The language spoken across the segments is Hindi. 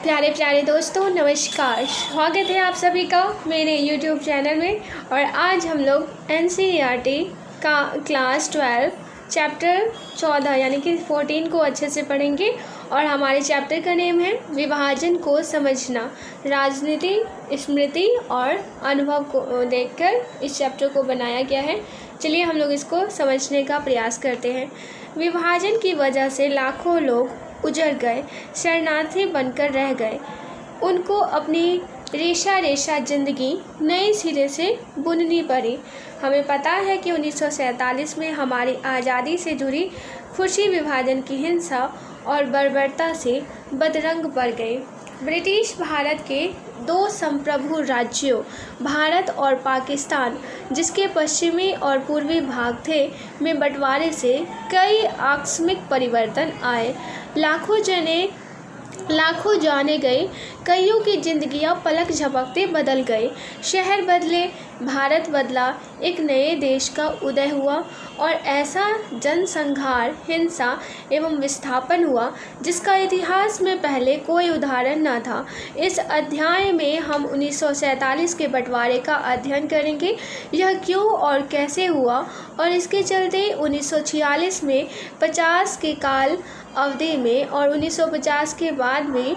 प्यारे प्यारे दोस्तों, नमस्कार। स्वागत है आप सभी का मेरे YouTube चैनल में। और आज हम लोग NCERT का क्लास 12 चैप्टर 14 यानी कि 14 को अच्छे से पढ़ेंगे। और हमारे चैप्टर का नेम है विभाजन को समझना, राजनीति, स्मृति और अनुभव को देखकर इस चैप्टर को बनाया गया है। चलिए हम लोग इसको समझने का प्रयास करते हैं। विभाजन की वजह से लाखों लोग उजड़ गए, शरणार्थी बनकर रह गए। उनको अपनी रेशा रेशा ज़िंदगी नए सिरे से बुननी पड़ी। हमें पता है कि 1947 में हमारी आज़ादी से जुड़ी खुशी विभाजन की हिंसा और बर्बरता से बदरंग पड़ गई। ब्रिटिश भारत के दो संप्रभु राज्यों भारत और पाकिस्तान, जिसके पश्चिमी और पूर्वी भाग थे, में बंटवारे से कई आकस्मिक परिवर्तन आए। लाखों जाने गए, कईयों की जिंदगियां पलक झपकते बदल गए। शहर बदले, भारत बदला, एक नए देश का उदय हुआ और ऐसा जनसंहार, हिंसा एवं विस्थापन हुआ जिसका इतिहास में पहले कोई उदाहरण न था। इस अध्याय में हम 1947 के बंटवारे का अध्ययन करेंगे। यह क्यों और कैसे हुआ और इसके चलते 1946 में 50 के काल अवधि में और 1950 के बाद में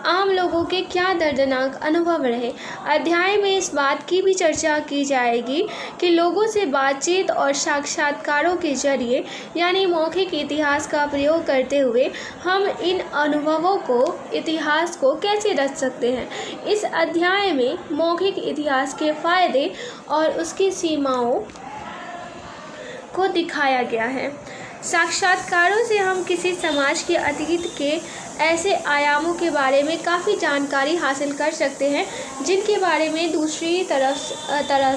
आम लोगों के क्या दर्दनाक अनुभव रहे। अध्याय में इस बात की भी चर्चा की जाएगी कि लोगों से बातचीत और साक्षात्कारों के जरिए यानी मौखिक इतिहास का प्रयोग करते हुए हम इन अनुभवों को, इतिहास को कैसे रच सकते हैं। इस अध्याय में मौखिक इतिहास के फायदे और उसकी सीमाओं को दिखाया गया है। साक्षात्कारों से हम किसी समाज के अतीत के ऐसे आयामों के बारे में काफ़ी जानकारी हासिल कर सकते हैं जिनके बारे में दूसरी तरह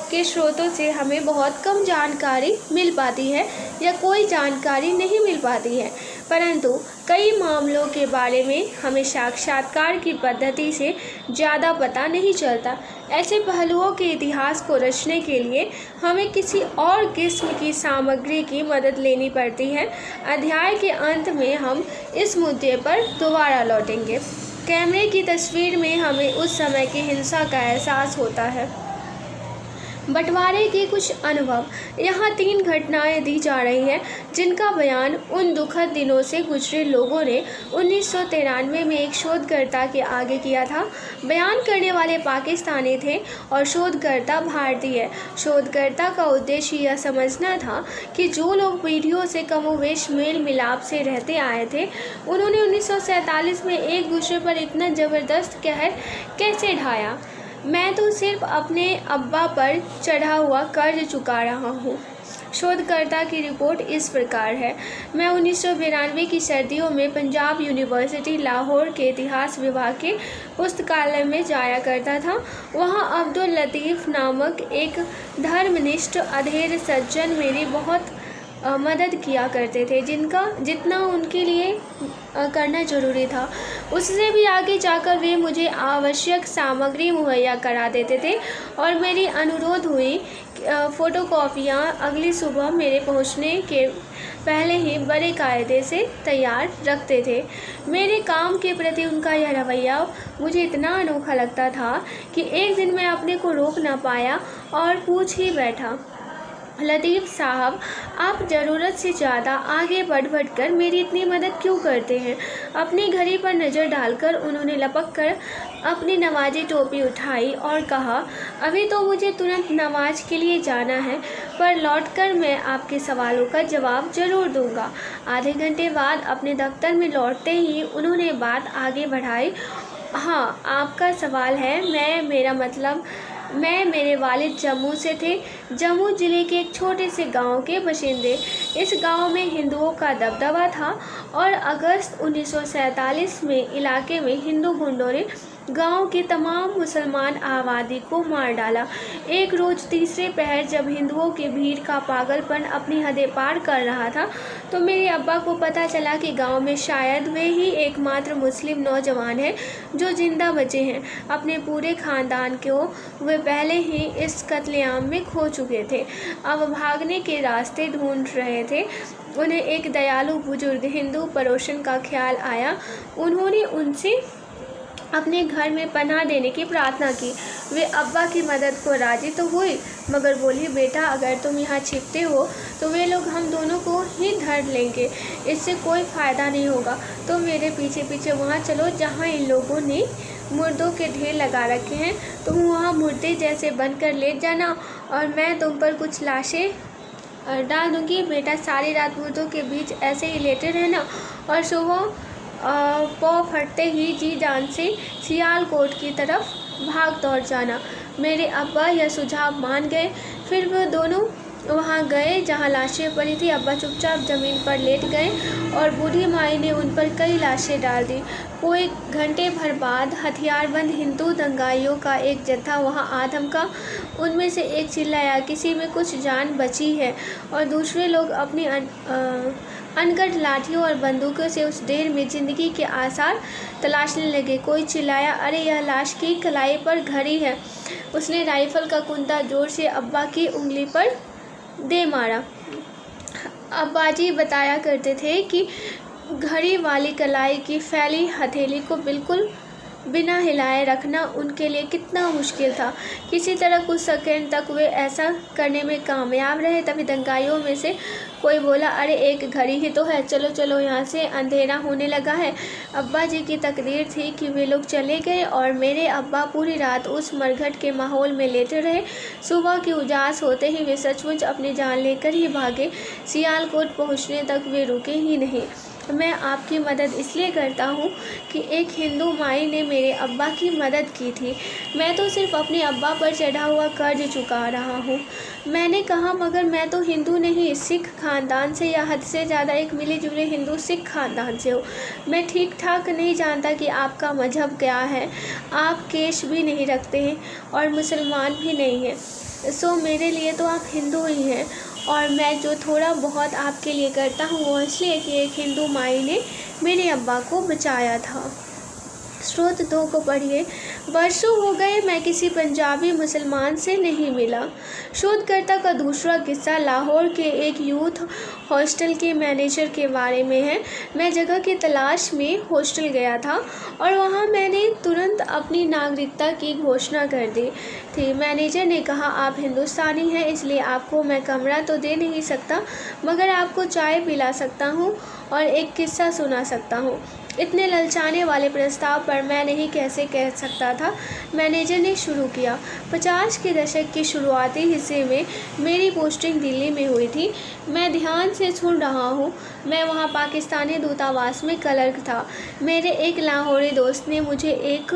के स्रोतों से हमें बहुत कम जानकारी मिल पाती है या कोई जानकारी नहीं मिल पाती है। परंतु कई मामलों के बारे में हमें साक्षात्कार की पद्धति से ज़्यादा पता नहीं चलता। ऐसे पहलुओं के इतिहास को रचने के लिए हमें किसी और किस्म की सामग्री की मदद लेनी पड़ती है। अध्याय के अंत में हम इस मुद्दे पर दोबारा लौटेंगे। कैमरे की तस्वीर में हमें उस समय की हिंसा का एहसास होता है। बंटवारे के कुछ अनुभव। यहाँ 3 घटनाएं दी जा रही हैं जिनका बयान उन दुखद दिनों से गुजरे लोगों ने 1993 में एक शोधकर्ता के आगे किया था। बयान करने वाले पाकिस्तानी थे और शोधकर्ता भारतीय। शोधकर्ता का उद्देश्य यह समझना था कि जो लोग पीढ़ियों से कमोवेश मेल मिलाप से रहते आए थे, उन्होंने 1947 में एक दूसरे पर इतना ज़बरदस्त कहर कैसे ढाया। मैं तो सिर्फ अपने अब्बा पर चढ़ा हुआ कर्ज चुका रहा हूँ। शोधकर्ता की रिपोर्ट इस प्रकार है। मैं 1992 की सर्दियों में पंजाब यूनिवर्सिटी लाहौर के इतिहास विभाग के पुस्तकालय में जाया करता था। वहाँ अब्दुल लतीफ़ नामक एक धर्मनिष्ठ अधेड़ सज्जन मेरी बहुत मदद किया करते थे, जितना उनके लिए करना ज़रूरी था उससे भी आगे जाकर वे मुझे आवश्यक सामग्री मुहैया करा देते थे और मेरी अनुरोध हुई फ़ोटोकॉपियाँ अगली सुबह मेरे पहुंचने के पहले ही बड़े कायदे से तैयार रखते थे। मेरे काम के प्रति उनका यह रवैया मुझे इतना अनोखा लगता था कि एक दिन मैं अपने को रोक ना पाया और पूछ ही बैठा, लतीफ़ साहब, आप ज़रूरत से ज़्यादा आगे बढ़ कर मेरी इतनी मदद क्यों करते हैं। अपनी घड़ी पर नज़र डालकर उन्होंने लपक कर अपनी नमाजी टोपी उठाई और कहा, अभी तो मुझे तुरंत नमाज के लिए जाना है, पर लौटकर मैं आपके सवालों का जवाब ज़रूर दूंगा। आधे घंटे बाद अपने दफ्तर में लौटते ही उन्होंने बात आगे बढ़ाई। हाँ, आपका सवाल है, मेरे वालिद जम्मू से थे। जम्मू ज़िले के एक छोटे से गांव के बाशिंदे। इस गांव में हिंदुओं का दबदबा था और अगस्त 1947 में इलाके में हिंदू गुंडों ने गांव की तमाम मुसलमान आबादी को मार डाला। एक रोज़ तीसरे पहर जब हिंदुओं की भीड़ का पागलपन अपनी हदें पार कर रहा था तो मेरे अब्बा को पता चला कि गांव में शायद वे ही एकमात्र मुस्लिम नौजवान हैं जो जिंदा बचे हैं। अपने पूरे ख़ानदान को वे पहले ही इस कत्लेआम में खो चुके थे। अब भागने के रास्ते ढूंढ रहे थे। उन्हें एक दयालु बुजुर्ग हिंदू पड़ोसन का ख्याल आया। उन्होंने उनसे अपने घर में पनाह देने की प्रार्थना की। वे अब्बा की मदद को राजी तो हुई, मगर बोली, बेटा अगर तुम यहाँ छिपते हो तो वे लोग हम दोनों को ही धर लेंगे, इससे कोई फ़ायदा नहीं होगा। तुम मेरे पीछे पीछे वहाँ चलो जहाँ इन लोगों ने मुर्दों के ढेर लगा रखे हैं। तुम वहाँ मुर्दे जैसे बनकर लेट जाना और मैं तुम पर कुछ लाशें डाल दूँगी। बेटा सारी रात मुर्दों के बीच ऐसे ही लेटे रहना और सुबह पौ फटते ही जी जान से सियालकोट की तरफ भाग दौड़ जाना। मेरे अब्बा यह सुझाव मान गए। फिर वो दोनों वहाँ गए जहाँ लाशें पड़ी थी। अब्बा चुपचाप ज़मीन पर लेट गए और बूढ़ी माई ने उन पर कई लाशें डाल दी। कोई घंटे भर बाद हथियारबंद हिंदू दंगाइयों का एक जत्था वहाँ आ धमका। उनमें से एक चिल्लाया, किसी में कुछ जान बची है, और दूसरे लोग अपनी अनगढ़ लाठियों और बंदूकों से उस ढेर में जिंदगी के आसार तलाशने लगे। कोई चिल्लाया, अरे यह लाश की कलाई पर घड़ी है। उसने राइफल का कुंदा जोर से अब्बा की उंगली पर दे मारा। अब्बाजी बताया करते थे कि घड़ी वाली कलाई की फैली हथेली को बिल्कुल बिना हिलाए रखना उनके लिए कितना मुश्किल था। किसी तरह कुछ सेकंड तक वे ऐसा करने में कामयाब रहे। तभी दंगाइयों में से कोई बोला, अरे एक घड़ी ही तो है, चलो चलो यहाँ से, अंधेरा होने लगा है। अब्बा जी की तकदीर थी कि वे लोग चले गए और मेरे अब्बा पूरी रात उस मरघट के माहौल में लेटे रहे। सुबह की उजास होते ही वे सचमुच अपनी जान लेकर ही भागे। सियालकोट पहुँचने तक वे रुके ही नहीं। मैं आपकी मदद इसलिए करता हूँ कि एक हिंदू माई ने मेरे अब्बा की मदद की थी। मैं तो सिर्फ अपने अब्बा पर चढ़ा हुआ कर्ज चुका रहा हूँ। मैंने कहा, मगर मैं तो हिंदू नहीं, सिख खानदान से, या हद से ज़्यादा एक मिले जुले हिंदू सिख खानदान से हूँ। मैं ठीक ठाक नहीं जानता कि आपका मजहब क्या है। आप केश भी नहीं रखते हैं और मुसलमान भी नहीं हैं, सो मेरे लिए तो आप हिंदू ही हैं। और मैं जो थोड़ा बहुत आपके लिए करता हूँ वो इसलिए कि एक हिंदू माई ने मेरे अब्बा को बचाया था। स्रोत 2 को पढ़िए। वर्षों हो गए मैं किसी पंजाबी मुसलमान से नहीं मिला। शोधकर्ता का दूसरा किस्सा लाहौर के एक यूथ हॉस्टल के मैनेजर के बारे में है। मैं जगह की तलाश में हॉस्टल गया था और वहाँ मैंने तुरंत अपनी नागरिकता की घोषणा कर दी थी। मैनेजर ने कहा, आप हिंदुस्तानी हैं, इसलिए आपको मैं कमरा तो दे नहीं सकता, मगर आपको चाय पिला सकता हूँ और एक किस्सा सुना सकता हूँ। इतने ललचाने वाले प्रस्ताव पर मैं नहीं कैसे कह सकता था। मैनेजर ने शुरू किया। 50 के दशक के शुरुआती हिस्से में मेरी पोस्टिंग दिल्ली में हुई थी। मैं ध्यान से सुन रहा हूँ। मैं वहाँ पाकिस्तानी दूतावास में क्लर्क था। मेरे एक लाहौरी दोस्त ने मुझे एक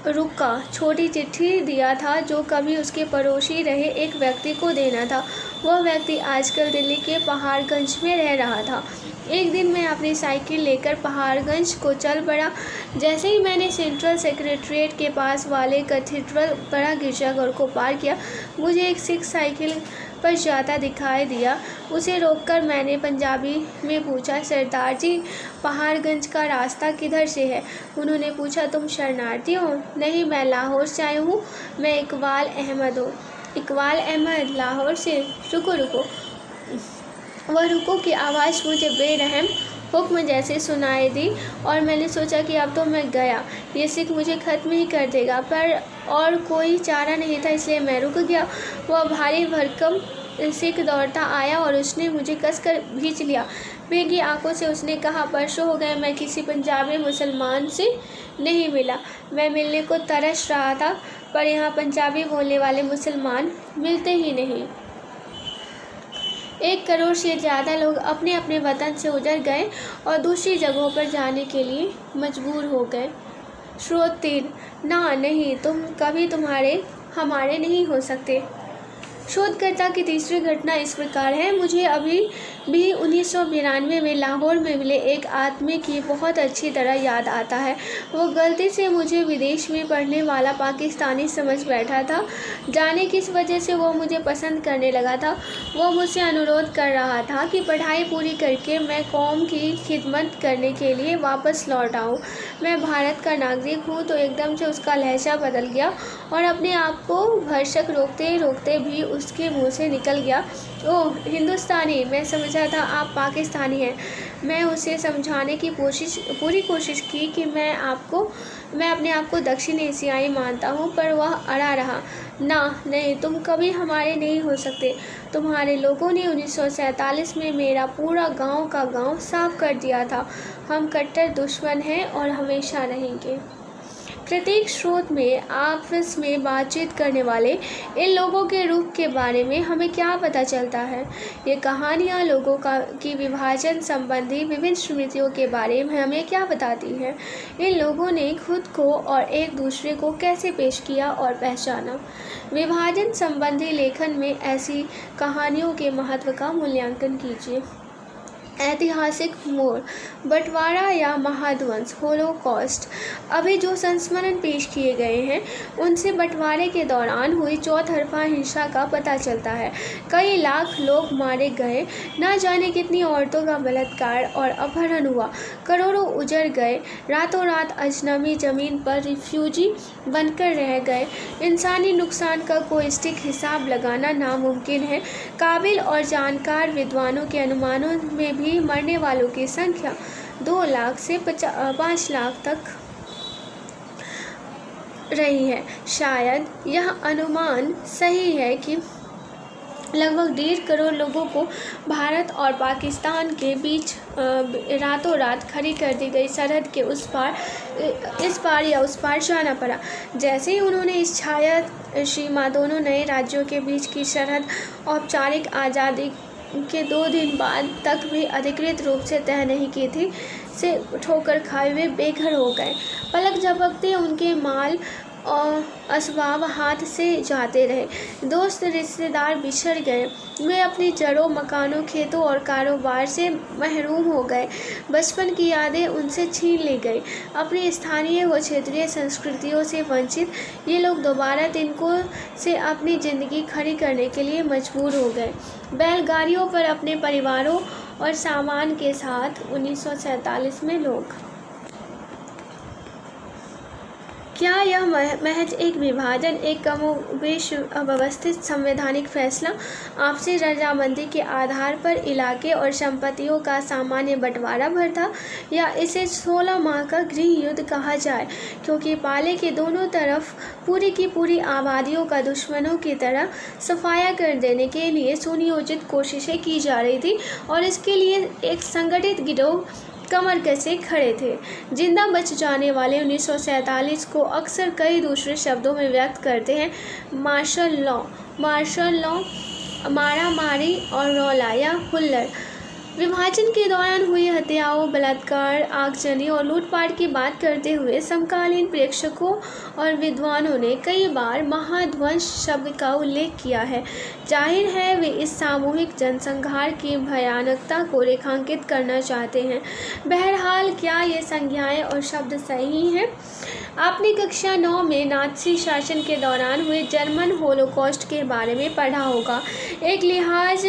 रुका छोटी चिट्ठी दिया था जो कभी उसके पड़ोसी रहे एक व्यक्ति को देना था। वह व्यक्ति आजकल दिल्ली के पहाड़गंज में रह रहा था। एक दिन मैं अपनी साइकिल लेकर पहाड़गंज को चल पड़ा। जैसे ही मैंने सेंट्रल सेक्रेटरीट के पास वाले कैथेड्रल बड़ा गिरजाघर को पार किया, मुझे एक सिख साइकिल पर जाता दिखाई दिया। उसे रोककर मैंने पंजाबी में पूछा, सरदार जी, पहाड़गंज का रास्ता किधर से है? उन्होंने पूछा, तुम शरणार्थी हो? नहीं, मैं लाहौर से आई हूँ। मैं इकबाल अहमद हूँ। इकबाल अहमद, लाहौर से? रुको रुको। वह रुको की आवाज़ मुझे बेरहम हुक्म जैसे सुनाई दी और मैंने सोचा कि अब तो मैं गया, ये सिख मुझे ख़त्म ही कर देगा। पर और कोई चारा नहीं था, इसलिए मैं रुक गया। वह भारी भरकम सिख दौड़ता आया और उसने मुझे कसकर खींच लिया। भीगी आंखों से उसने कहा, वर्षों हो गए मैं किसी पंजाबी मुसलमान से नहीं मिला। मैं मिलने को तरस रहा था, पर यहाँ पंजाबी बोलने वाले मुसलमान मिलते ही नहीं। 1 करोड़ से ज़्यादा लोग अपने अपने वतन से उजड़ गए और दूसरी जगहों पर जाने के लिए मजबूर हो गए। स्रोत 3, ना नहीं, तुम कभी हमारे नहीं हो सकते। शोधकर्ता की तीसरी घटना इस प्रकार है। मुझे अभी भी 1992 में लाहौर में मिले एक आदमी की बहुत अच्छी तरह याद आता है। वो गलती से मुझे विदेश में पढ़ने वाला पाकिस्तानी समझ बैठा था। जाने किस वजह से वो मुझे पसंद करने लगा था। वो मुझसे अनुरोध कर रहा था कि पढ़ाई पूरी करके मैं कौम की खिदमत करने के लिए वापस लौट आऊँ। मैं भारत का नागरिक हूँ। तो एकदम से उसका लहजा बदल गया और अपने आप को भरसक रोकते रोकते भी उसके मुंह से निकल गया, ओह हिंदुस्तानी। मैं समझा था आप पाकिस्तानी हैं। मैं उसे समझाने की पूरी कोशिश की कि मैं अपने आप को दक्षिण एशियाई मानता हूँ, पर वह अड़ा रहा। नहीं, तुम कभी हमारे नहीं हो सकते। तुम्हारे लोगों ने 1947 में मेरा पूरा गांव का गांव साफ कर दिया था। हम कट्टर दुश्मन हैं और हमेशा रहेंगे। प्रत्येक स्रोत में आपस में बातचीत करने वाले इन लोगों के रूप के बारे में हमें क्या पता चलता है? ये कहानियाँ लोगों की विभाजन संबंधी विभिन्न स्मृतियों के बारे में हमें क्या बताती है? इन लोगों ने खुद को और एक दूसरे को कैसे पेश किया और पहचाना? विभाजन संबंधी लेखन में ऐसी कहानियों के महत्व का मूल्यांकन कीजिए। ऐतिहासिक मोड़, बंटवारा या महाध्वंस, होलोकॉस्ट। अभी जो संस्मरण पेश किए गए हैं उनसे बंटवारे के दौरान हुई चौतरफा हिंसा का पता चलता है। कई लाख लोग मारे गए, न जाने कितनी औरतों का बलात्कार और अपहरण हुआ, करोड़ों उजड़ गए, रातों रात अजनबी ज़मीन पर रिफ्यूजी बनकर रह गए। इंसानी नुकसान का कोई सटीक हिसाब लगाना नामुमकिन है। काबिल और जानकार विद्वानों के अनुमानों में भी मरने वालों की संख्या 2 लाख से 5 लाख तक रही है। शायद यह अनुमान सही है कि लगभग 1.5 करोड़ लोगों को भारत और पाकिस्तान के बीच रातों रात खड़ी कर दी गई सरहद के इस पार या उस पार जाना पड़ा। जैसे ही उन्होंने इस छाया सीमा दोनों नए राज्यों के बीच की सरहद औपचारिक आज़ादी के 2 दिन बाद तक भी अधिकृत रूप से तय नहीं की थी, से ठोकर खाए हुए बेघर हो गए। पलक झपकते उनके माल और असबाब हाथ से जाते रहे। दोस्त रिश्तेदार बिछड़ गए। वे अपनी जड़ों, मकानों, खेतों और कारोबार से महरूम हो गए। बचपन की यादें उनसे छीन ली गई। अपनी स्थानीय व क्षेत्रीय संस्कृतियों से वंचित ये लोग दोबारा तिनकों से अपनी ज़िंदगी खड़ी करने के लिए मजबूर हो गए। बैलगाड़ियों पर अपने परिवारों और सामान के साथ 1947 में लोग। क्या यह महज एक विभाजन, एक कमोबेश अव्यवस्थित संवैधानिक फैसला, आपसी रजामंदी के आधार पर इलाके और संपत्तियों का सामान्य बंटवारा भर था, या इसे 16 माह का गृह युद्ध कहा जाए, क्योंकि पाले के दोनों तरफ पूरी की पूरी आबादियों का दुश्मनों की तरह सफाया कर देने के लिए सुनियोजित कोशिशें की जा रही थी और इसके लिए एक संगठित गिरोह कमर कसे खड़े थे। जिंदा बच जाने वाले 1947 को अक्सर कई दूसरे शब्दों में व्यक्त करते हैं: मार्शल लॉ, मारामारी और रौला या हुल्लड़। विभाजन के दौरान हुई हत्याओं, बलात्कार, आगजनी और लूटपाट की बात करते हुए समकालीन प्रेक्षकों और विद्वानों ने कई बार महाध्वंस शब्द का उल्लेख किया है। जाहिर है वे इस सामूहिक जनसंहार की भयानकता को रेखांकित करना चाहते हैं। बहरहाल, क्या ये संज्ञाएं और शब्द सही हैं? आपने कक्षा 9 में नाज़ी शासन के दौरान हुए जर्मन होलोकॉस्ट के बारे में पढ़ा होगा। एक लिहाज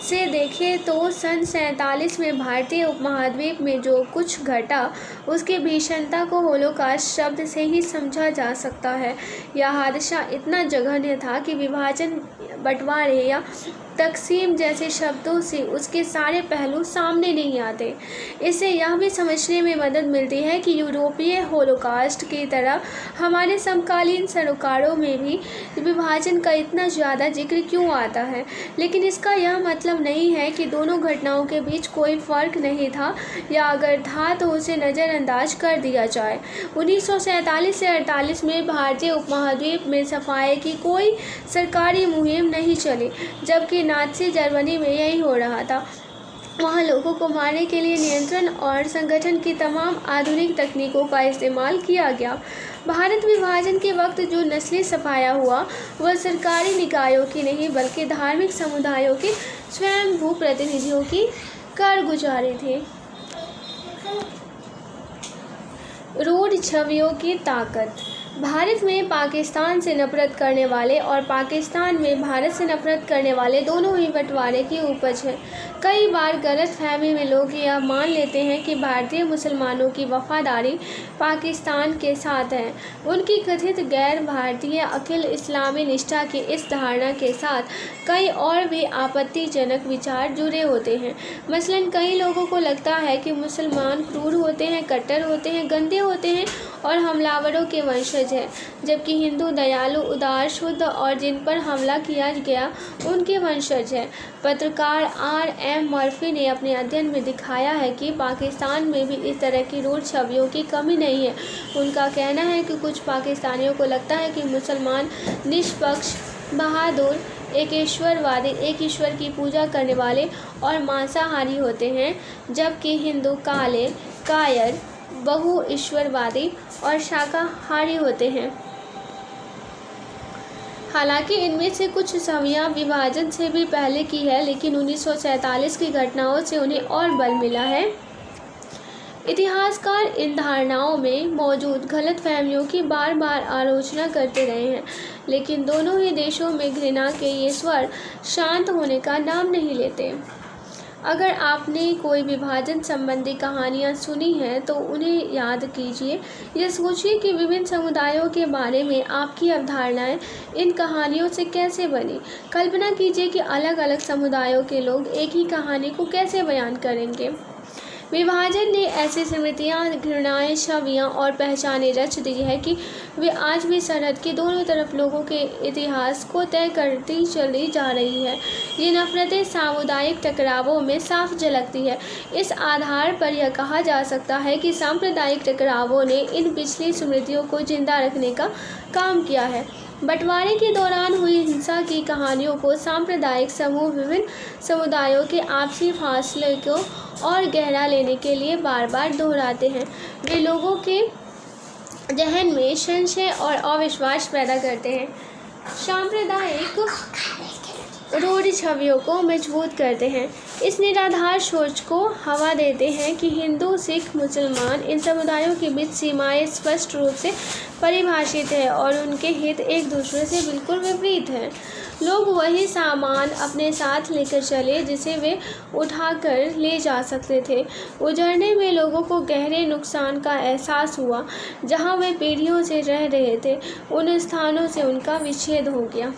से देखें तो सन 47 में भारतीय उपमहाद्वीप में जो कुछ घटा उसकी भीषणता को होलोकॉस्ट शब्द से ही समझा जा सकता है। यह हादसा इतना जघन्य था कि विभाजन, बंटवारे या तकसीम जैसे शब्दों से उसके सारे पहलू सामने नहीं आते। इससे यह भी समझने में मदद मिलती है कि यूरोपीय होलोकॉस्ट की तरह हमारे समकालीन सरोकारों में भी विभाजन का इतना ज़्यादा जिक्र क्यों आता है। लेकिन इसका यह मतलब नहीं है कि दोनों घटनाओं के बीच कोई फ़र्क नहीं था, या अगर था तो उसे नज़रअंदाज कर दिया जाए। 1947 से 48 में भारतीय उपमहाद्वीप में सफाई की कोई सरकारी मुहिम नहीं चली, जबकि नाज़ी जर्मनी में यही हो रहा था। वहाँ लोगों को मारने के लिए नियंत्रण और संगठन की तमाम आधुनिक तकनीकों का इस्तेमाल किया गया। भारत विभाजन के वक्त जो नस्ली सफाया हुआ वह सरकारी निकायों की नहीं, बल्कि धार्मिक समुदायों के स्वयंभू प्रतिनिधियों की कारगुजारी थी। रूढ़ छवियों की ताकत। भारत में पाकिस्तान से नफरत करने वाले और पाकिस्तान में भारत से नफरत करने वाले दोनों ही बंटवारे की उपज है। कई बार गलतफहमी में लोग यह मान लेते हैं कि भारतीय मुसलमानों की वफादारी पाकिस्तान के साथ है। उनकी कथित गैर भारतीय अखिल इस्लामी निष्ठा की इस धारणा के साथ कई और भी आपत्तिजनक विचार जुड़े होते हैं। मसलन कई लोगों को लगता है कि मुसलमान क्रूर होते हैं, कट्टर होते हैं, गंदे होते हैं और हमलावरों के वंशज है, जबकि हिंदू दयालु, उदार, शुद्ध और जिन पर हमला किया गया उनके वंशज है। पत्रकार R.M. मर्फी ने अपने अध्ययन में दिखाया है कि पाकिस्तान में भी इस तरह की रूढ़ छवियों की कमी नहीं है। उनका कहना है कि कुछ पाकिस्तानियों को लगता है कि मुसलमान निष्पक्ष, बहादुर, एक ईश्वरवादी, एक ईश्वर की पूजा करने वाले और मांसाहारी होते हैं, जबकि हिंदू काले, कायर, बहु ईश्वरवादी और शाकाहारी होते हैं। हालांकि इनमें से कुछ छवियां विभाजन से भी पहले की है, लेकिन 1947 की घटनाओं से उन्हें और बल मिला है। इतिहासकार इन धारणाओं में मौजूद गलतफहमियों की बार बार आलोचना करते रहे हैं, लेकिन दोनों ही देशों में घृणा के ये स्वर शांत होने का नाम नहीं लेते। अगर आपने कोई विभाजन संबंधी कहानियाँ सुनी हैं तो उन्हें याद कीजिए। यह सोचिए कि विभिन्न समुदायों के बारे में आपकी अवधारणाएं इन कहानियों से कैसे बनी। कल्पना कीजिए कि अलग अलग समुदायों के लोग एक ही कहानी को कैसे बयान करेंगे। विभाजन ने ऐसी स्मृतियाँ, घृणाएँ, छवियाँ और पहचानें रच दी है कि वे आज भी सरहद के दोनों तरफ लोगों के इतिहास को तय करती चली जा रही है। ये नफरतें सामुदायिक टकरावों में साफ झलकती है। इस आधार पर यह कहा जा सकता है कि सांप्रदायिक टकरावों ने इन पिछली स्मृतियों को जिंदा रखने का काम किया है। बंटवारे के दौरान हुई हिंसा की कहानियों को सांप्रदायिक समूह विभिन्न समुदायों के आपसी फासले को और गहरा लेने के लिए बार बार दोहराते हैं। वे लोगों के जहन में संशय और अविश्वास पैदा करते हैं, सांप्रदायिक रूढ़ छवियों को मजबूत करते हैं, इस निराधार सोच को हवा देते हैं कि हिंदू, सिख, मुसलमान, इन समुदायों के बीच सीमाएं स्पष्ट रूप से परिभाषित है और उनके हित एक दूसरे से बिल्कुल विपरीत हैं। लोग वही सामान अपने साथ लेकर चले जिसे वे उठाकर ले जा सकते थे। उजड़ने में लोगों को गहरे नुकसान का एहसास हुआ। जहां वे पीढ़ियों से रह रहे थे, उन स्थानों से उनका विच्छेद हो गया।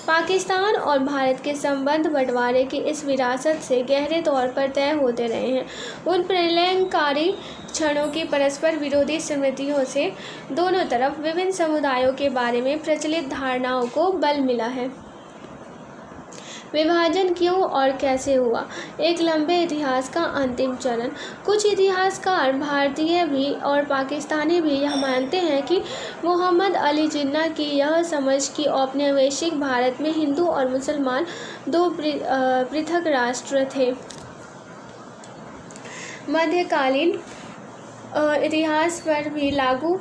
पाकिस्तान और भारत के संबंध बंटवारे की इस विरासत से गहरे तौर पर तय होते रहे हैं। उन प्रलयंकारी क्षणों की परस्पर विरोधी स्मृतियों से दोनों तरफ विभिन्न समुदायों के बारे में प्रचलित धारणाओं को बल मिला है। विभाजन क्यों और कैसे हुआ? एक लंबे इतिहास का अंतिम चरण। कुछ इतिहासकार, भारतीय भी और पाकिस्तानी भी, यह मानते हैं कि मोहम्मद अली जिन्ना की यह समझ कि औपनिवेशिक भारत में हिंदू और मुसलमान दो पृथक राष्ट्र थे, मध्यकालीन इतिहास पर भी लागू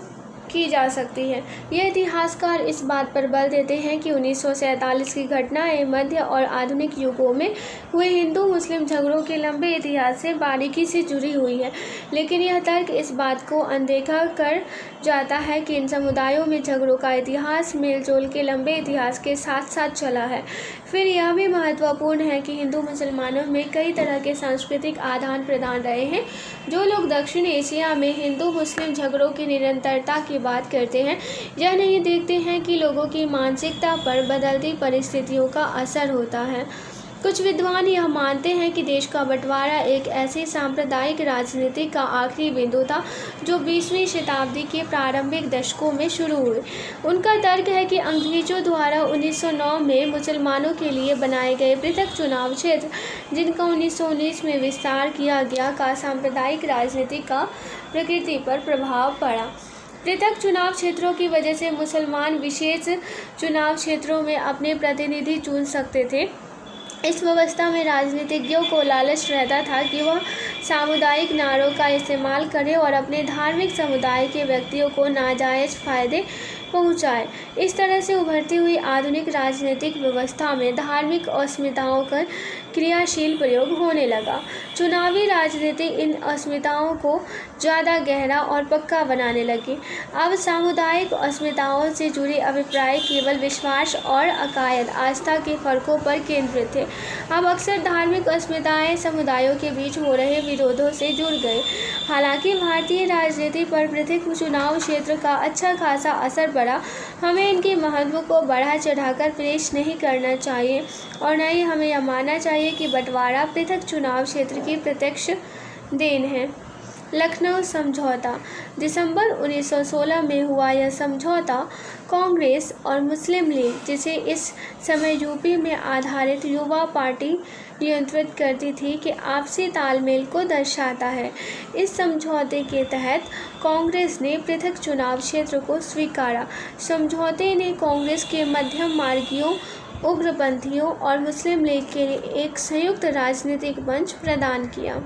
की जा सकती है। ये इतिहासकार इस बात पर बल देते हैं कि 1947 की घटनाएं मध्य और आधुनिक युगों में हुए हिंदू मुस्लिम झगड़ों के लंबे इतिहास से बारीकी से जुड़ी हुई है, लेकिन यह तर्क इस बात को अनदेखा कर जाता है कि इन समुदायों में झगड़ों का इतिहास मेलजोल के लंबे इतिहास के साथ साथ चला है। फिर यह भी महत्वपूर्ण है कि हिंदू मुसलमानों में कई तरह के सांस्कृतिक आदान प्रदान रहे हैं। जो लोग दक्षिण एशिया में हिंदू मुस्लिम झगड़ों की निरंतरता की बात करते हैं, यह नहीं देखते हैं कि लोगों की मानसिकता पर बदलती परिस्थितियों का असर होता है। कुछ विद्वान यह मानते हैं कि देश का बंटवारा एक ऐसी सांप्रदायिक राजनीति का आखिरी बिंदु था जो 20वीं शताब्दी के प्रारंभिक दशकों में शुरू हुई। उनका तर्क है कि अंग्रेजों द्वारा 1909 में मुसलमानों के लिए बनाए गए पृथक चुनाव क्षेत्र, जिनका 1919 में विस्तार किया गया, का सांप्रदायिक राजनीति का प्रकृति पर प्रभाव पड़ा। पृथक चुनाव क्षेत्रों की वजह से मुसलमान विशेष चुनाव क्षेत्रों में अपने प्रतिनिधि चुन सकते थे। इस व्यवस्था में राजनीतिज्ञों को लालच रहता था कि वह सामुदायिक नारों का इस्तेमाल करें और अपने धार्मिक समुदाय के व्यक्तियों को नाजायज फायदे पहुंचाए। इस तरह से उभरती हुई आधुनिक राजनीतिक व्यवस्था में धार्मिक अस्मिताओं क्रियाशील प्रयोग होने लगा। चुनावी राजनीति इन अस्मिताओं को ज़्यादा गहरा और पक्का बनाने लगी। अब सामुदायिक अस्मिताओं से जुड़े अभिप्राय केवल विश्वास और अकायद आस्था के फर्कों पर केंद्रित थे। अब अक्सर धार्मिक अस्मिताएं समुदायों के बीच हो रहे विरोधों से जुड़ गए। हालांकि भारतीय राजनीति पर पृथक चुनाव क्षेत्र का अच्छा खासा असर पड़ा, हमें इनके महत्व को बढ़ा चढ़ाकर पेश नहीं करना चाहिए और न ही हमें यह मानना चाहिए कि बंटवारा पृथक चुनाव क्षेत्र की प्रत्यक्ष देन है। लखनऊ समझौता। दिसंबर 1916 में हुआ यह समझौता कांग्रेस और मुस्लिम लीग, जिसे इस समय यूपी में आधारित युवा पार्टी नियंत्रित करती थी, कि आपसी तालमेल को दर्शाता है। इस समझौते के तहत कांग्रेस ने पृथक चुनाव क्षेत्र को स्वीकारा। समझौते ने कांग्रेस के मध्यम मार्गियों, उग्रपंथियों और मुस्लिम लीग के लिए एक संयुक्त राजनीतिक मंच प्रदान किया।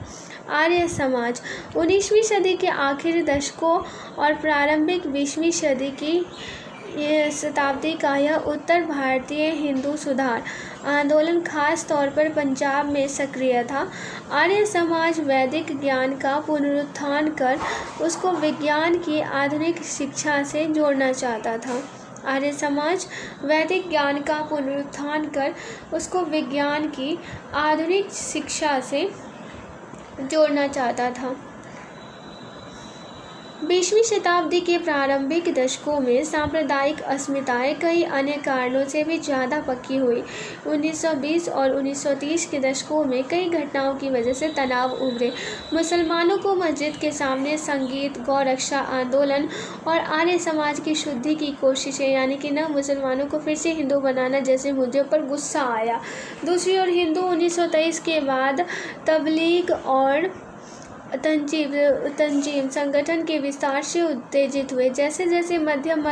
आर्य समाज। 19वीं सदी के आखिरी दशकों और प्रारंभिक 20वीं सदी की शताब्दी का यह उत्तर भारतीय हिंदू सुधार आंदोलन खास तौर पर पंजाब में सक्रिय था। आर्य समाज वैदिक ज्ञान का पुनरुत्थान कर उसको विज्ञान की आधुनिक शिक्षा से जोड़ना चाहता था। आर्य समाज वैदिक ज्ञान का पुनरुत्थान कर उसको विज्ञान की आधुनिक शिक्षा से जोड़ना चाहता था। 20वीं शताब्दी के प्रारंभिक दशकों में सांप्रदायिक अस्मिताएं कई अन्य कारणों से भी ज़्यादा पक्की हुई। 1920 और 1930 के दशकों में कई घटनाओं की वजह से तनाव उभरे। मुसलमानों को मस्जिद के सामने संगीत, गौरक्षा आंदोलन और आर्य समाज की शुद्धि की कोशिशें, यानी कि न मुसलमानों को फिर से हिंदू बनाना जैसे मुद्दों पर गुस्सा आया। दूसरी ओर हिंदू 1923 के बाद तबलीग और तंजीम संगठन के विस्तार से उत्तेजित हुए। जैसे जैसे मध्यम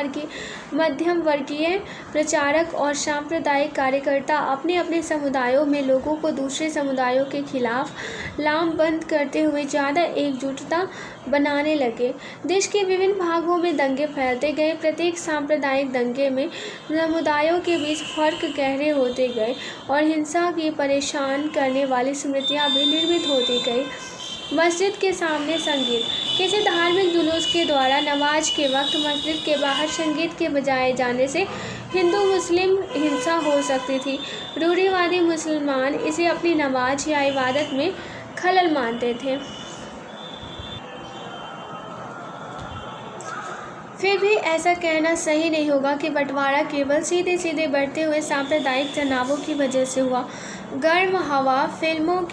वर्गीय प्रचारक और सांप्रदायिक कार्यकर्ता अपने अपने समुदायों में लोगों को दूसरे समुदायों के खिलाफ लामबंद करते हुए ज़्यादा एकजुटता बनाने लगे, देश के विभिन्न भागों में दंगे फैलते गए। प्रत्येक सांप्रदायिक दंगे में समुदायों के बीच फर्क गहरे होते गए और हिंसा की परेशान करने वाली स्मृतियाँ भी निर्मित होती गई। मस्जिद के सामने संगीत। किसी धार्मिक जुलूस के द्वारा नमाज के वक्त मस्जिद के बाहर संगीत के बजाए जाने से हिंदू मुस्लिम हिंसा हो सकती थी। रूढ़िवादी मुसलमान इसे अपनी नमाज या इबादत में खलल मानते थे। फिर भी ऐसा कहना सही नहीं होगा कि बंटवारा केवल सीधे सीधे बढ़ते हुए सांप्रदायिक तनावों की वजह से हुआ। गर्म हवा फिल्म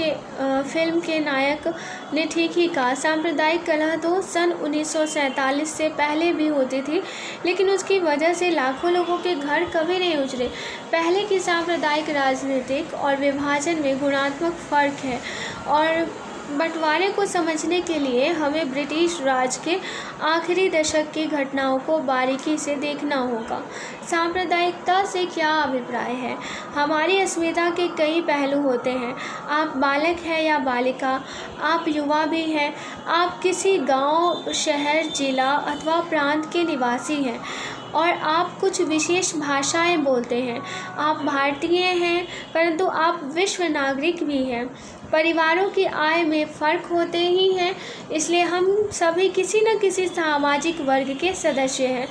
के नायक ने ठीक ही कहा, सांप्रदायिक कलह तो सन 1947 से पहले भी होती थी, लेकिन उसकी वजह से लाखों लोगों के घर कभी नहीं उजड़े। पहले की सांप्रदायिक राजनीतिक और विभाजन में गुणात्मक फ़र्क है और बंटवारे को समझने के लिए हमें ब्रिटिश राज के आखिरी दशक की घटनाओं को बारीकी से देखना होगा। सांप्रदायिकता से क्या अभिप्राय है? हमारी अस्मिता के कई पहलू होते हैं। आप बालक हैं या बालिका, आप युवा भी हैं, आप किसी गांव, शहर, जिला अथवा प्रांत के निवासी हैं और आप कुछ विशेष भाषाएं बोलते हैं। आप भारतीय हैं परंतु आप विश्व नागरिक भी हैं। परिवारों की आय में फ़र्क होते ही हैं, इसलिए हम सभी किसी न किसी सामाजिक वर्ग के सदस्य हैं।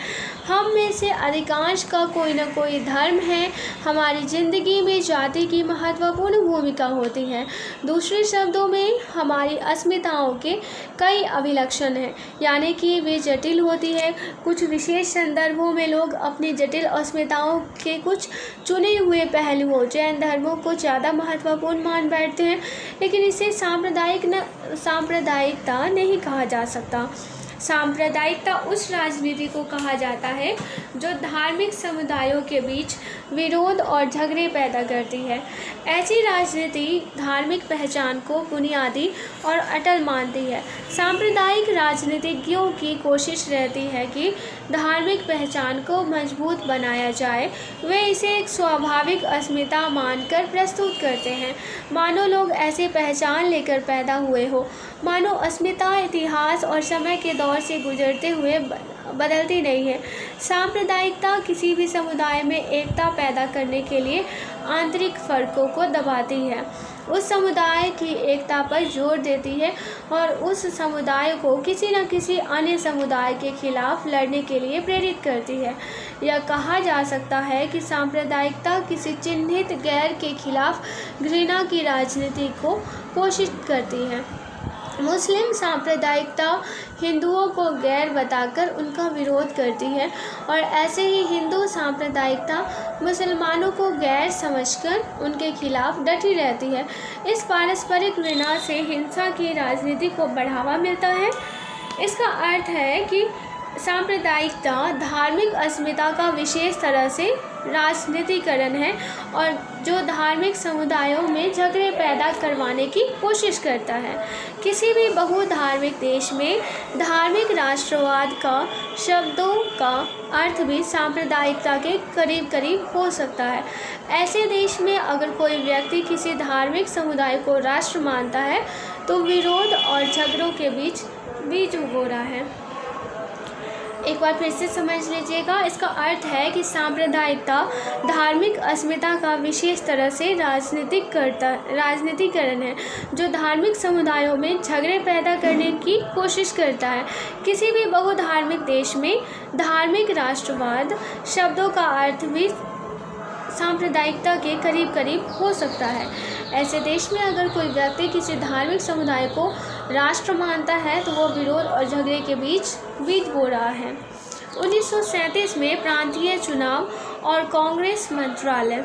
हम में से अधिकांश का कोई न कोई धर्म है। हमारी ज़िंदगी में जाति की महत्वपूर्ण भूमिका होती है। दूसरे शब्दों में हमारी अस्मिताओं के कई अभिलक्षण हैं, यानी कि वे जटिल होती है। कुछ विशेष संदर्भों में लोग अपनी जटिल अस्मिताओं के कुछ चुने हुए पहलुओं, जैन धर्मों को ज़्यादा महत्वपूर्ण मान बैठते हैं, लेकिन इसे सांप्रदायिकता नहीं कहा जा सकता। सांप्रदायिकता उस राजनीति को कहा जाता है जो धार्मिक समुदायों के बीच विरोध और झगड़े पैदा करती है। ऐसी राजनीति धार्मिक पहचान को बुनियादी और अटल मानती है। सांप्रदायिक राजनीतिज्ञों की कोशिश रहती है कि धार्मिक पहचान को मजबूत बनाया जाए। वे इसे एक स्वाभाविक अस्मिता मानकर प्रस्तुत करते हैं, मानो लोग ऐसे पहचान लेकर पैदा हुए हो, मानो अस्मिता इतिहास और समय के दौर से गुजरते हुए बदलती नहीं है। सांप्रदायिकता किसी भी समुदाय में एकता पैदा करने के लिए आंतरिक फ़र्कों को दबाती है। उस समुदाय की एकता पर जोर देती है और उस समुदाय को किसी न किसी अन्य समुदाय के खिलाफ लड़ने के लिए प्रेरित करती है। यह कहा जा सकता है कि सांप्रदायिकता किसी चिन्हित गैर के खिलाफ घृणा की राजनीति को पोषित करती है। मुस्लिम सांप्रदायिकता हिंदुओं को गैर बताकर उनका विरोध करती है और ऐसे ही हिंदू सांप्रदायिकता मुसलमानों को गैर समझकर उनके खिलाफ डटी रहती है। इस पारस्परिक घृणा से हिंसा की राजनीति को बढ़ावा मिलता है। इसका अर्थ है कि सांप्रदायिकता धार्मिक अस्मिता का विशेष तरह से राजनीतिकरण है और जो धार्मिक समुदायों में झगड़े पैदा करवाने की कोशिश करता है। किसी भी बहुधार्मिक देश में धार्मिक राष्ट्रवाद का शब्दों का अर्थ भी सांप्रदायिकता के करीब करीब हो सकता है। ऐसे देश में अगर कोई व्यक्ति किसी धार्मिक समुदाय को राष्ट्र मानता है तो विरोध और झगड़ों के बीज उगो रहा है। एक बार फिर से समझ लीजिएगा। इसका अर्थ है कि सांप्रदायिकता धार्मिक अस्मिता का विशेष तरह से राजनीतिकरण है जो धार्मिक समुदायों में झगड़े पैदा करने की कोशिश करता है। किसी भी बहुधार्मिक देश में धार्मिक राष्ट्रवाद शब्दों का अर्थ भी सांप्रदायिकता के करीब करीब हो सकता है। ऐसे देश में अगर कोई व्यक्ति किसी धार्मिक समुदाय को राष्ट्र मानता है तो वो विरोध और झगड़े के बीज बो रहा है। 1937 में प्रांतीय चुनाव और कांग्रेस मंत्रालय।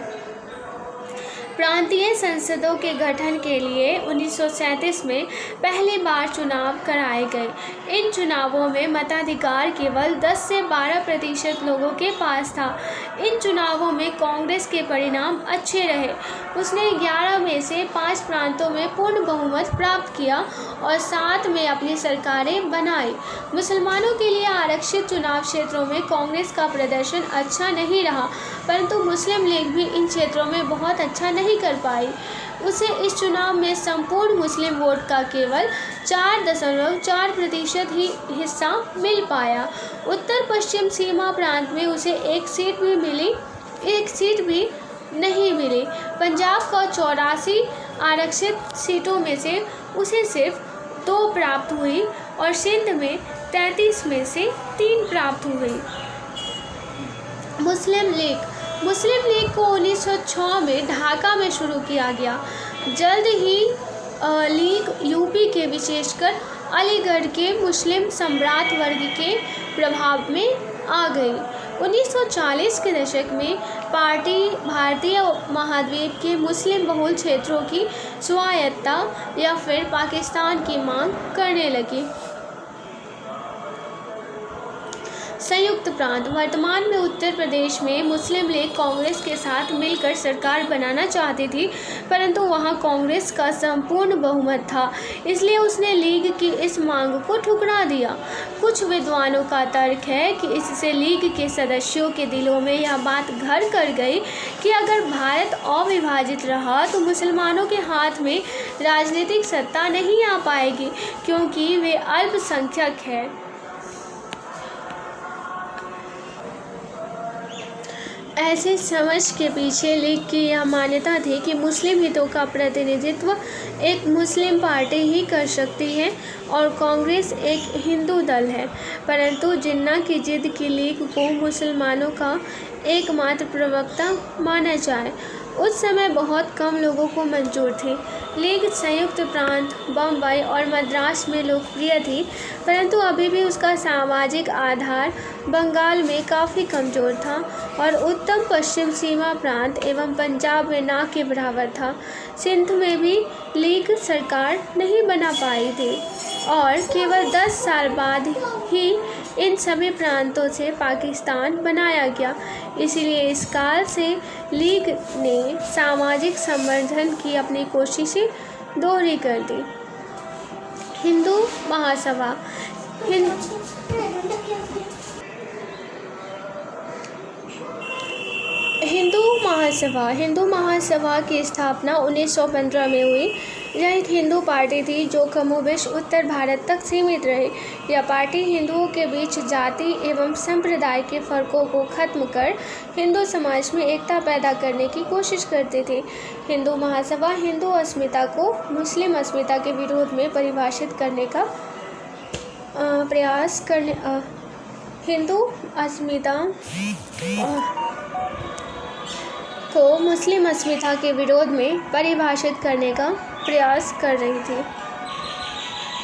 प्रांतीय संसदों के गठन के लिए 1937 में पहली बार चुनाव कराए गए। इन चुनावों में मताधिकार केवल 10 से 12% लोगों के पास था। इन चुनावों में कांग्रेस के परिणाम अच्छे रहे। उसने 11 में से 5 प्रांतों में पूर्ण बहुमत प्राप्त किया और 7 में अपनी सरकारें बनाई। मुसलमानों के लिए आरक्षित चुनाव क्षेत्रों में कांग्रेस का प्रदर्शन अच्छा नहीं रहा, परंतु मुस्लिम लीग भी इन क्षेत्रों में बहुत अच्छा नहीं कर पाई। उसे इस चुनाव में संपूर्ण मुस्लिम वोट का केवल 4.4% ही हिस्सा मिल पाया। उत्तर पश्चिम सीमा प्रांत में उसे एक सीट भी नहीं मिली। पंजाब का 84 आरक्षित सीटों में से उसे सिर्फ 2 प्राप्त हुई और सिंध में 33 में से 3 प्राप्त हुई। मुस्लिम लीग को 1906 में ढाका में शुरू किया गया। जल्द ही लीग यूपी के विशेषकर अलीगढ़ के मुस्लिम सम्राट वर्ग के प्रभाव में आ गई। 1940 के दशक में पार्टी भारतीय महाद्वीप के मुस्लिम बहुल क्षेत्रों की स्वायत्तता या फिर पाकिस्तान की मांग करने लगी। संयुक्त प्रांत। वर्तमान में उत्तर प्रदेश में मुस्लिम लीग कांग्रेस के साथ मिलकर सरकार बनाना चाहती थी, परंतु वहां कांग्रेस का संपूर्ण बहुमत था, इसलिए उसने लीग की इस मांग को ठुकरा दिया। कुछ विद्वानों का तर्क है कि इससे लीग के सदस्यों के दिलों में यह बात घर कर गई कि अगर भारत अविभाजित रहा तो मुसलमानों के हाथ में राजनीतिक सत्ता नहीं आ पाएगी, क्योंकि वे अल्पसंख्यक हैं। ऐसे समझ के पीछे लीग की यह मान्यता थी कि मुस्लिम हितों का प्रतिनिधित्व एक मुस्लिम पार्टी ही कर सकती है और कांग्रेस एक हिंदू दल है। परंतु जिन्ना की जिद की लीग को मुसलमानों का एकमात्र प्रवक्ता माना जाए। उस समय बहुत कम लोगों को मंजूर थी। लीग संयुक्त प्रांत, बम्बई और मद्रास में लोकप्रिय थी, परंतु अभी भी उसका सामाजिक आधार बंगाल में काफ़ी कमज़ोर था और उत्तम पश्चिम सीमा प्रांत एवं पंजाब में ना के बराबर था। सिंध में भी लीग सरकार नहीं बना पाई थी और केवल 10 साल बाद ही इन सभी प्रांतों से पाकिस्तान बनाया गया। इसलिए इस काल से लीग ने सामाजिक संवर्धन की अपनी कोशिशें दोहरी कर दी। हिंदू महासभा। हिंदू महासभा की स्थापना 1915 में हुई। यह एक हिंदू पार्टी थी जो कमोबेश उत्तर भारत तक सीमित रही। यह पार्टी हिंदुओं के बीच जाति एवं संप्रदाय के फर्कों को खत्म कर हिंदू समाज में एकता पैदा करने की कोशिश करती थी। हिंदू महासभा हिंदू अस्मिता को मुस्लिम अस्मिता के विरोध में परिभाषित करने का प्रयास करने हिंदू अस्मिता को मुस्लिम अस्मिता के विरोध में परिभाषित करने का प्रयास कर रही थी।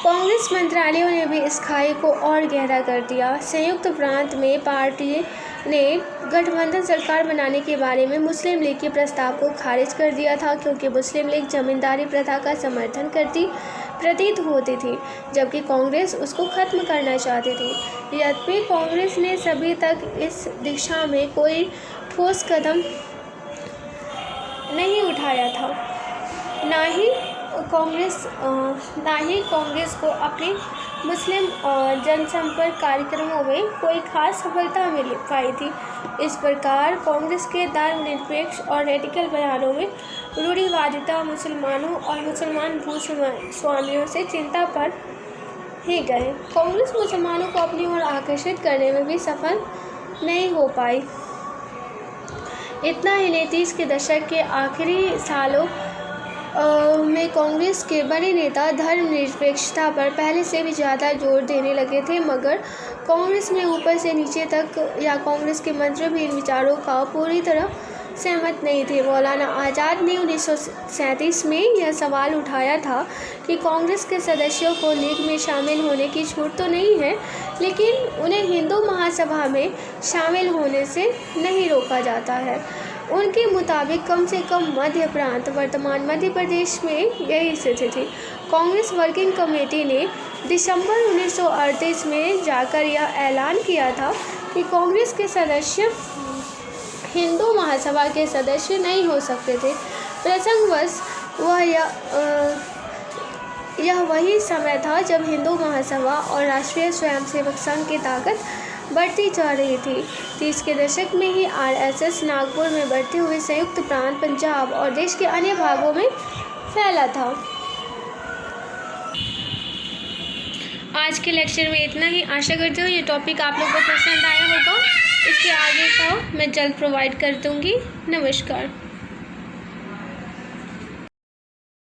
कांग्रेस मंत्रालयों ने भी इस खाई को और गहरा कर दिया। संयुक्त प्रांत में पार्टी ने गठबंधन सरकार बनाने के बारे में मुस्लिम लीग के प्रस्ताव को खारिज कर दिया था, क्योंकि मुस्लिम लीग जमींदारी प्रथा का समर्थन करती प्रतीत होती थी, जबकि कांग्रेस उसको खत्म करना चाहती थी। यद्यपि कांग्रेस ने सभी तक इस दिशा में कोई ठोस कदम नहीं उठाया था। ना ही कांग्रेस को अपने मुस्लिम जनसंपर्क कार्यक्रमों में कोई खास सफलता मिल पाई थी। इस प्रकार कांग्रेस के धर्मनिरपेक्ष और रेडिकल बयानों में रूढ़िवादिता मुसलमानों और मुसलमान भूस्वामियों से चिंता पर ही गए। कांग्रेस मुसलमानों को अपनी ओर आकर्षित करने में भी सफल नहीं हो पाई। इतना ही नहीं, 30 के दशक के आखिरी सालों में कांग्रेस के बड़े नेता धर्मनिरपेक्षता पर पहले से भी ज़्यादा जोर देने लगे थे, मगर कांग्रेस में ऊपर से नीचे तक या कांग्रेस के मंत्री भी इन विचारों का पूरी तरह सहमत नहीं थे। मौलाना आज़ाद ने 1937 में यह सवाल उठाया था कि कांग्रेस के सदस्यों को लीग में शामिल होने की छूट तो नहीं है, लेकिन उन्हें हिंदू महासभा में शामिल होने से नहीं रोका जाता है। उनके मुताबिक कम से कम मध्य प्रांत, वर्तमान मध्य प्रदेश में यही स्थिति थी। कांग्रेस वर्किंग कमेटी ने दिसंबर 1938 में जाकर यह ऐलान किया था कि कांग्रेस के सदस्य हिंदू महासभा के सदस्य नहीं हो सकते थे। प्रसंगवश यह वही समय था जब हिंदू महासभा और राष्ट्रीय स्वयंसेवक संघ की ताकत बढ़ती जा रही थी। 30 के दशक में ही आरएसएस नागपुर में बढ़ते हुए संयुक्त प्रांत, पंजाब और देश के अन्य भागों में फैला था। आज के लेक्चर में इतना ही। आशा करती हूँ ये टॉपिक आप लोगों को पसंद आया होगा। इसके आगे का मैं जल्द प्रोवाइड कर दूँगी। नमस्कार।